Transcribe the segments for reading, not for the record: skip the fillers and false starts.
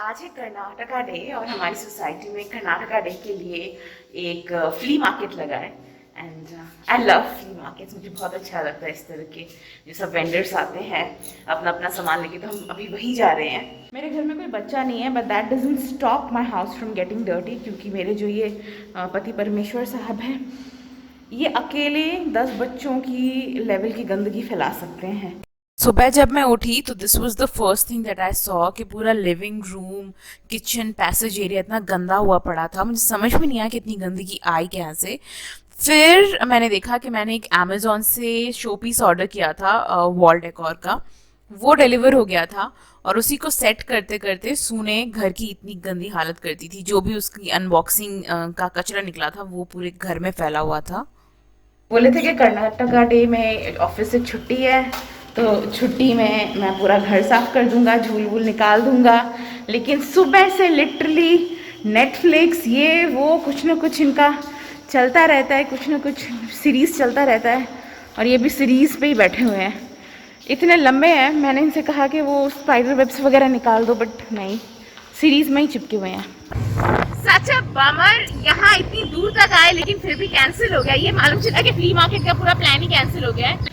आज है कर्नाटका डे और हमारी सोसाइटी में कर्नाटका डे के लिए एक फ्ली मार्केट लगा है। And I love flea markets, मुझे बहुत अच्छा लगता है इस तरह के जो सब वेंडर्स आते हैं अपना अपना सामान लेके। तो हम अभी वहीं जा रहे हैं। मेरे घर में कोई बच्चा नहीं है, but that doesn't stop my house from getting dirty, क्योंकि मेरे जो ये पति परमेश्वर साहब हैं, ये अकेले 10 बच्चों की लेवल की गंदगी फैला सकते हैं। सुबह जब मैं उठी तो this was the first thing that I saw कि पूरा living room, kitchen, passage area इतना गंदा हुआ पड़ा था। मुझे समझ में नहीं आया कि इतनी गंदगी आई क्या से। फिर मैंने देखा कि मैंने एक अमेजोन से शो पीस ऑर्डर किया था वॉल डेकोर का। वो डिलीवर हो गया था और उसी को सेट करते करते सू ने घर की इतनी गंदी हालत कर दी थी। जो भी उसकी अनबॉक्सिंग का कचरा निकला था वो पूरे घर में फैला हुआ था। बोले थे कि कर्नाटका डे में ऑफिस से छुट्टी है, तो छुट्टी में मैं पूरा घर साफ कर दूंगा, झूल वूल निकाल दूंगा। लेकिन सुबह से लिटरली नेटफ्लिक्स ये वो कुछ ना कुछ इनका चलता रहता है, कुछ ना कुछ सीरीज़ चलता रहता है। और ये भी सीरीज़ पे ही बैठे हुए हैं, इतने लंबे हैं। मैंने इनसे कहा कि वो स्पाइडर वेब्स वगैरह निकाल दो, बट नहीं, सीरीज़ में ही चिपके हुए हैं। सच अ बमर, यहाँ इतनी दूर तक आए लेकिन फिर भी कैंसिल हो गया। ये मालूम चला कि फ्ली मार्केट का पूरा प्लान ही कैंसिल हो गया है।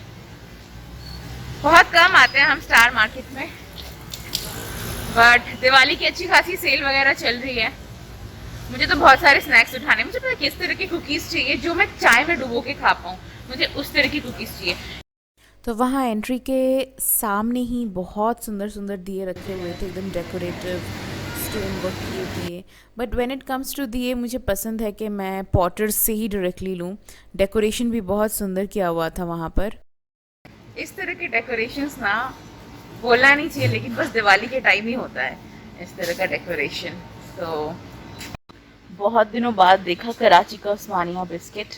बहुत कम आते हैं हम स्टार मार्केट में, बट दिवाली की अच्छी खासी सेल वगैरह चल रही है। मुझे तो बहुत सारे स्नैक्स उठाने, मुझे पता किस तरह की कुकीज़ चाहिए जो मैं चाय में डुबो के खा पाऊँ, मुझे उस तरह की कुकीज़ चाहिए। तो वहाँ एंट्री के सामने ही बहुत सुंदर सुंदर दिए रखे हुए थे, एकदम डेकोरेटिव स्टोन वर्क किए दिए। But when it comes to दिए, मुझे पसंद है कि मैं पॉटर्स से ही डायरेक्टली लूँ। डेकोरेशन भी बहुत सुंदर किया हुआ था वहाँ पर। इस तरह के डेकोरेशंस ना बोलना नहीं चाहिए, लेकिन बस दिवाली के टाइम ही होता है इस तरह का डेकोरेशन। तो बहुत दिनों बाद देखा कराची का उस्मानिया बिस्किट।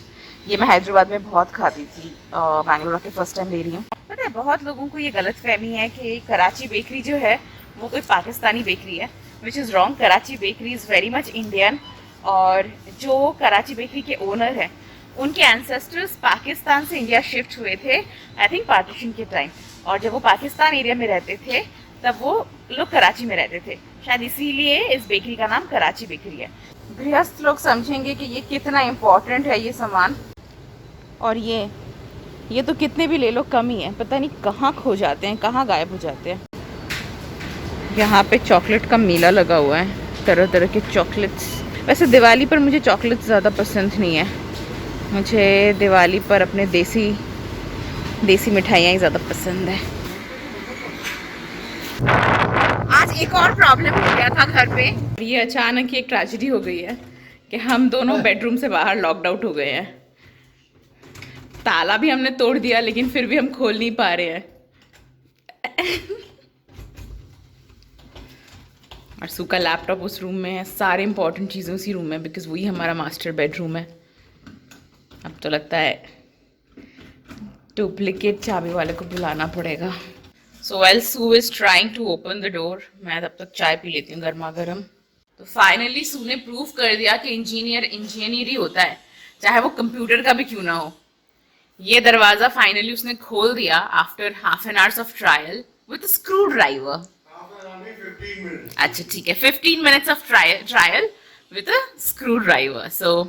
ये मैं हैदराबाद में बहुत खाती थी, बैंगलोर के फर्स्ट टाइम ले रही हूँ। पता है बहुत लोगों को ये गलत फहमी है कि कराची बेकरी जो है वो कोई पाकिस्तानी बेकरी है, which is wrong. Karachi bakery is very much Indian. और जो कराची बेकरी के ओनर हैं उनके एंसेस्टर्स पाकिस्तान से इंडिया शिफ्ट हुए थे, आई थिंक पार्टीशन के टाइम। और जब वो पाकिस्तान एरिया में रहते थे तब वो लोग कराची में रहते थे, शायद इसीलिए इस बेकरी का नाम कराची बेकरी है। गृहस्थ लोग समझेंगे कि ये कितना इम्पोर्टेंट है ये सामान। और ये तो कितने भी ले लो कम ही है, पता नहीं कहाँ खो जाते हैं, कहाँ गायब हो जाते हैं। यहाँ पे चॉकलेट का मेला लगा हुआ है, तरह तरह के चॉकलेट्स। वैसे दिवाली पर मुझे चॉकलेट ज़्यादा पसंद नहीं है, मुझे दिवाली पर अपने देसी मिठाइयाँ ही ज़्यादा पसंद है। आज एक और प्रॉब्लम हो गया था घर पे। ये अचानक ही एक ट्रेजेडी हो गई है कि हम दोनों बेडरूम से बाहर लॉकड आउट हो गए हैं। ताला भी हमने तोड़ दिया लेकिन फिर भी हम खोल नहीं पा रहे हैं। और सू का लैपटॉप उस रूम में है, सारे इंपॉर्टेंट चीज़ें उसी रूम में, बिकॉज वही हमारा मास्टर बेडरूम है। अब तो लगता है डुप्लीकेट चाबी वाले को बुलाना पड़ेगा। So well Sue is trying to open the door, मैं तब तक चाय पी लेती हूँ गर्मा गर्म। तो फाइनली सू ने प्रूव कर दिया कि इंजीनियर ही होता है, चाहे वो कंप्यूटर का भी क्यों ना हो। ये दरवाजा फाइनली उसने खोल दिया after half an hours of trial with screw driver. अच्छा ठीक है, 15 minutes of trial with a screw driver. So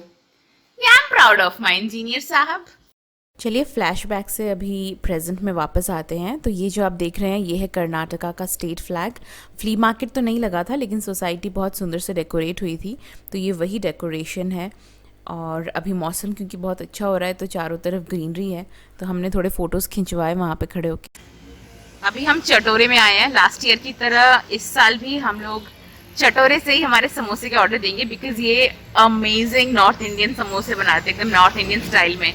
I am proud of my engineer साहब। चलिए फ्लैशबैक से अभी प्रेजेंट में वापस आते हैं। तो ये जो आप देख रहे हैं ये है कर्नाटका का स्टेट फ्लैग। फ्ली मार्केट तो नहीं लगा था लेकिन सोसाइटी बहुत सुंदर से डेकोरेट हुई थी, तो ये वही डेकोरेशन है। और अभी मौसम क्योंकि बहुत अच्छा हो रहा है तो चारों तरफ ग्रीनरी है, तो हमने थोड़े फ़ोटोज़ खिंचवाए वहाँ पे खड़े होकर। अभी हम चटोरे में आए हैं। लास्ट ईयर की तरह इस साल भी हम लोग चटोरे से ही हमारे समोसे के ऑर्डर देंगे, बिकॉज ये अमेजिंग नॉर्थ इंडियन समोसे बनाते हैं एकदम नॉर्थ इंडियन स्टाइल में।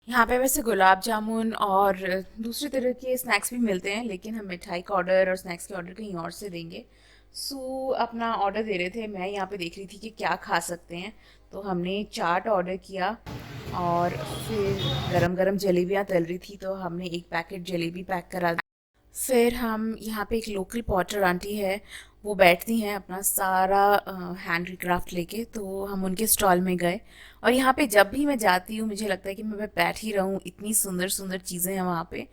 यहाँ पे वैसे गुलाब जामुन और दूसरे तरह के स्नैक्स भी मिलते हैं, लेकिन हम मिठाई का ऑर्डर और स्नैक्स के ऑर्डर कहीं और से देंगे। सो अपना ऑर्डर दे रहे थे, मैं यहाँ पे देख रही थी कि क्या खा सकते हैं, तो हमने चाट ऑर्डर किया। और फिर गरम गरम जलेबियाँ तल रही थी तो हमने एक पैकेट जलेबी पैक करा। फिर हम यहाँ पे एक लोकल पॉटर आंटी है, वो बैठती हैं अपना सारा हैंडीक्राफ्ट लेके, तो हम उनके स्टॉल में गए। और यहाँ पे जब भी मैं जाती हूँ मुझे लगता है कि मैं बैठ ही रहूँ, इतनी सुंदर सुंदर चीज़ें हैं वहाँ पे।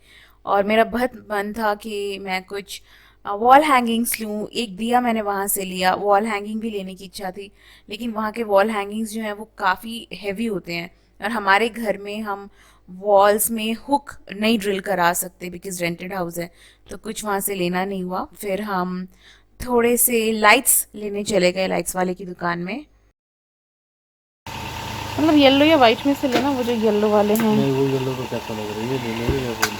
और मेरा बहुत मन था कि मैं कुछ वॉल हैंगिंग्स लूँ, एक दिया मैंने वहाँ से लिया, वॉल हैंगिंग भी लेने की इच्छा थी, लेकिन वहाँ के वॉल हैंगिंग्स जो हैं वो काफ़ी हैवी होते हैं, और हमारे घर में हम वॉल्स में हुक नहीं ड्रिल करा सकते बिकॉज रेंटेड हाउस है, तो कुछ वहाँ से लेना नहीं हुआ। फिर हम थोड़े से लाइट्स लेने चले गए लाइट्स वाले की दुकान में। मतलब येलो या वाइट में से लेना, वो जो येलो वाले हैं। नहीं, वो येलो तो कैसा लग रहा है, ये ले लो, ये वो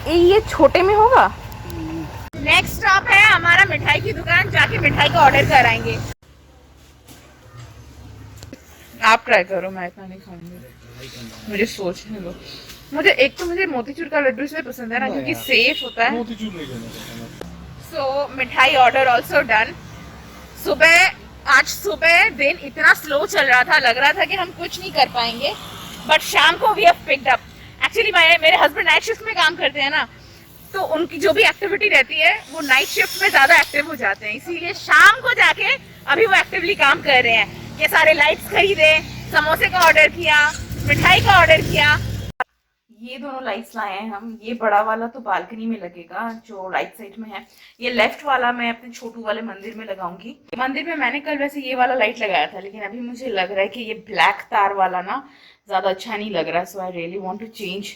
ये छोटे में होगा। नेक्स्ट स्टॉप है हमारा मिठाई की दुकान, जाके मिठाई का ऑर्डर कराएंगे। आप ट्राई करो, मैं इतना नहीं खाऊंगी, मुझे सोचने दो। मुझे मोतीचूर का लड्डू इसलिए पसंद है ना क्योंकि सेफ होता है। मोतीचूर ले लेना। सो मिठाई ऑर्डर ऑल्सो डन। आज सुबह दिन इतना स्लो चल रहा था, लग रहा था कि हम कुछ नहीं कर पाएंगे, बट शाम को we have picked up. Actually मेरे हस्बैंड नाइट शिफ्ट में काम करते हैं ना, तो उनकी जो भी एक्टिविटी रहती है वो नाइट शिफ्ट में ज्यादा एक्टिव हो जाते हैं, इसीलिए शाम को जाके अभी वो एक्टिवली काम कर रहे हैं। ये सारे लाइट्स खरीदे, समोसे का ऑर्डर किया, मिठाई का ऑर्डर किया। ये दोनों लाइट्स लाए हैं हम। ये बड़ा वाला तो बालकनी में लगेगा जो राइट साइड में है, ये लेफ्ट वाला मैं अपने छोटू वाले मंदिर में लगाऊंगी। मंदिर में मैंने कल वैसे ये वाला लाइट लगाया था, लेकिन अभी मुझे लग रहा है कि ये ब्लैक तार वाला ना ज्यादा अच्छा नहीं लग रहा, so I really want to change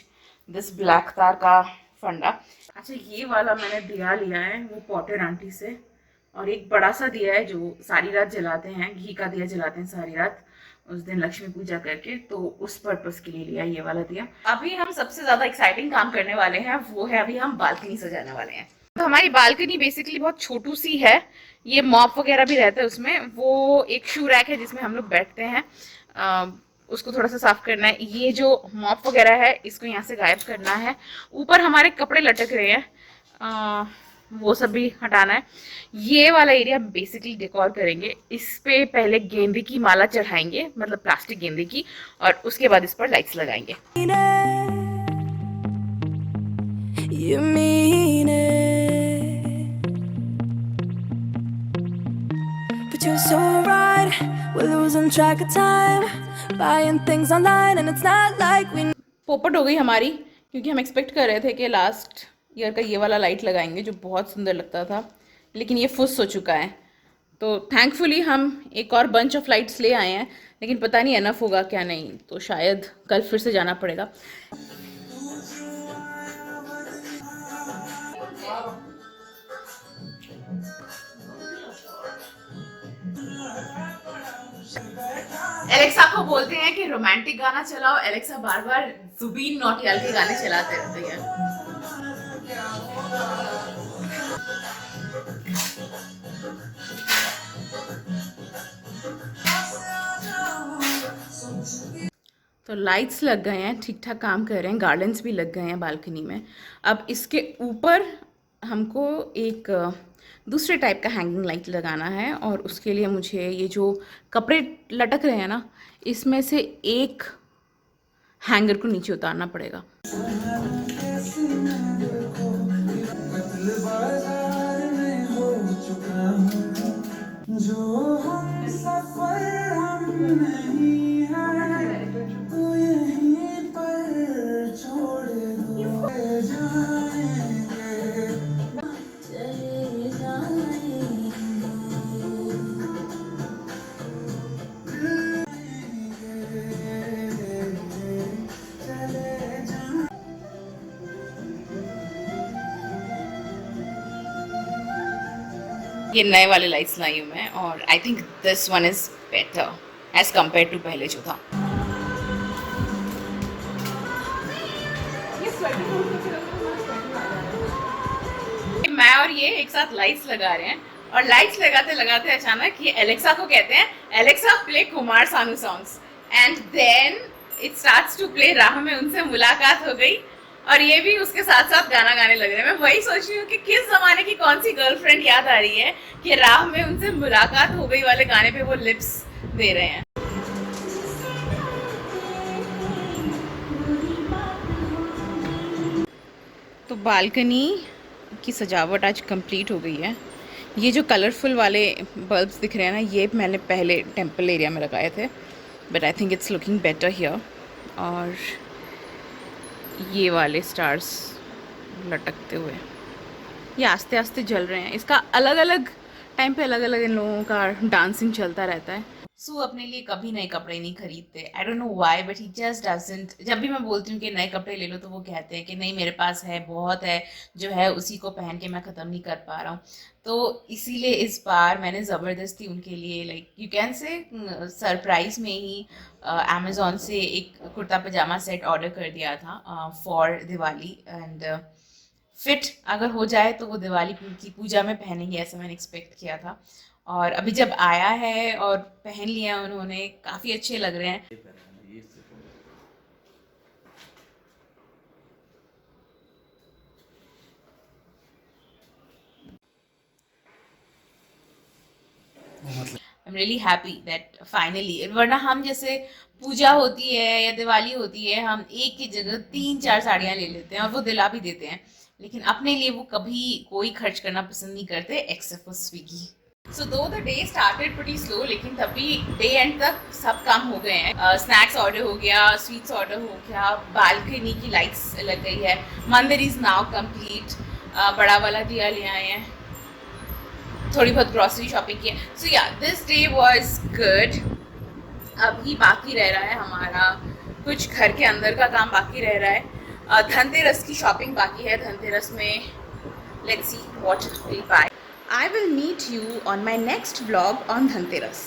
this black तार का फंडा। अच्छा, ये वाला मैंने दिया लिया है वो पॉटर आंटी से, और एक बड़ा सा दिया है जो सारी रात जलाते हैं, घी का दिया जलाते हैं सारी रात उस दिन लक्ष्मी पूजा करके, तो उस पर्पस के लिए लिया ये वाला दिया। अभी हम सबसे ज्यादा एक्साइटिंग काम करने वाले हैं, वो है अभी हम बालकनी सजाने वाले हैं। तो हमारी बालकनी बेसिकली बहुत छोटू सी है, ये मॉप वगैरह भी रहता है उसमें, वो एक शू रैक है जिसमें हम लोग बैठते हैं, उसको थोड़ा सा साफ करना है। ये जो मॉप वगैरह है इसको यहाँ से गायब करना है। ऊपर हमारे कपड़े लटक रहे हैं, वो सब भी हटाना है। ये वाला एरिया बेसिकली डेकोर करेंगे, इस पे पहले गेंदे की माला चढ़ाएंगे, मतलब प्लास्टिक गेंदे की, और उसके बाद इस पर लाइट्स लगाएंगे। You mean it, but you're so right, we're losing track of time, buying things online and it's not like we। पोपट हो गई हमारी, क्योंकि हम एक्सपेक्ट कर रहे थे कि लास्ट ईयर का ये वाला लाइट लगाएंगे जो बहुत सुंदर लगता था, लेकिन ये फुस हो चुका है। तो थैंकफुली हम एक और बंच ऑफ लाइट्स ले आए हैं, लेकिन पता नहीं एनफ होगा क्या नहीं, तो शायद कल फिर से जाना पड़ेगा। एलेक्सा को बोलते हैं कि रोमांटिक गाना चलाओ, एलेक्सा बार बार जुबीन नौटियाल के गाने चलाते रहते हैं। तो लाइट्स लग गए हैं, ठीक ठाक काम कर रहे हैं, गार्डन्स भी लग गए हैं बालकनी में। अब इसके ऊपर हमको एक दूसरे टाइप का हैंगिंग लाइट लगाना है, और उसके लिए मुझे ये जो कपड़े लटक रहे हैं ना, इसमें से एक हैंगर को नीचे उतारना पड़ेगा। ये नए वाले लाइट्स लाई हूँ मैं, और I think this one is better as compare to पहले जो था। मैं और ये एक साथ लाइट्स लगा रहे हैं, और लाइट्स लगाते लगाते अचानक ये एलेक्सा को कहते हैं, Alexa play Kumar Sanu songs, and then it starts to play राह में उनसे मुलाकात हो गई, और ये भी उसके साथ साथ गाना गाने लग रहे हैं। मैं वही सोच रही हूँ कि किस जमाने की कौन सी गर्लफ्रेंड याद आ रही है कि राह में उनसे मुलाकात हो गई वाले गाने पे वो लिप्स दे रहे हैं। तो बालकनी की सजावट आज कंप्लीट हो गई है। ये जो कलरफुल वाले बल्ब्स दिख रहे हैं ना, ये मैंने पहले टेंपल एरिया में लगाए थे, but I think it's looking better here. और ये वाले स्टार्स लटकते हुए ये आस्ते आस्ते जल रहे हैं। इसका अलग अलग टाइम पे अलग अलग इन लोगों का डांसिंग चलता रहता है। सू अपने लिए कभी नए कपड़े नहीं खरीदते। I don't know why but he just doesn't. जब भी मैं बोलती हूँ कि नए कपड़े ले लो तो वो कहते हैं कि नहीं मेरे पास है, बहुत है, जो है उसी को पहन के मैं ख़त्म नहीं कर पा रहा हूँ। तो इसीलिए इस बार मैंने ज़बरदस्ती उनके लिए like you can say surprise में ही अमेज़ॉन से एक कुर्ता पजामा सेट ऑर्डर कर दिया था फॉर दिवाली। एंड फिट अगर हो जाए तो वो दिवाली की पूजा में पहनेंगे ऐसा मैंने एक्सपेक्ट किया था। और अभी जब आया है और पहन लिया उन्होंने, काफ़ी अच्छे लग रहे हैं। I am really happy that finally, वरना हम जैसे पूजा होती है या दिवाली होती है हम एक की जगह 3-4 साड़ियाँ ले लेते हैं और वो दिला भी देते हैं, लेकिन अपने लिए वो कभी कोई खर्च करना पसंद नहीं करते except for Swiggy. So though the day started pretty slow, लेकिन तभी डे एंड तक सब काम हो गए हैं। स्नैक्स ऑर्डर हो गया, स्वीट्स ऑर्डर हो गया, बालकनी की लाइट्स लग गई है, मंदिर इज नाउ कंप्लीट, बड़ा वाला दिया ले आए हैं, थोड़ी बहुत ग्रॉसरी शॉपिंग की है। सो या दिस डे वाज गुड। अभी बाकी रह रहा है हमारा कुछ घर के अंदर का काम बाकी रह रहा है। धनतेरस की शॉपिंग बाकी है। धनतेरस में let's see what will buy. I will meet you on my next vlog on Dhanteras.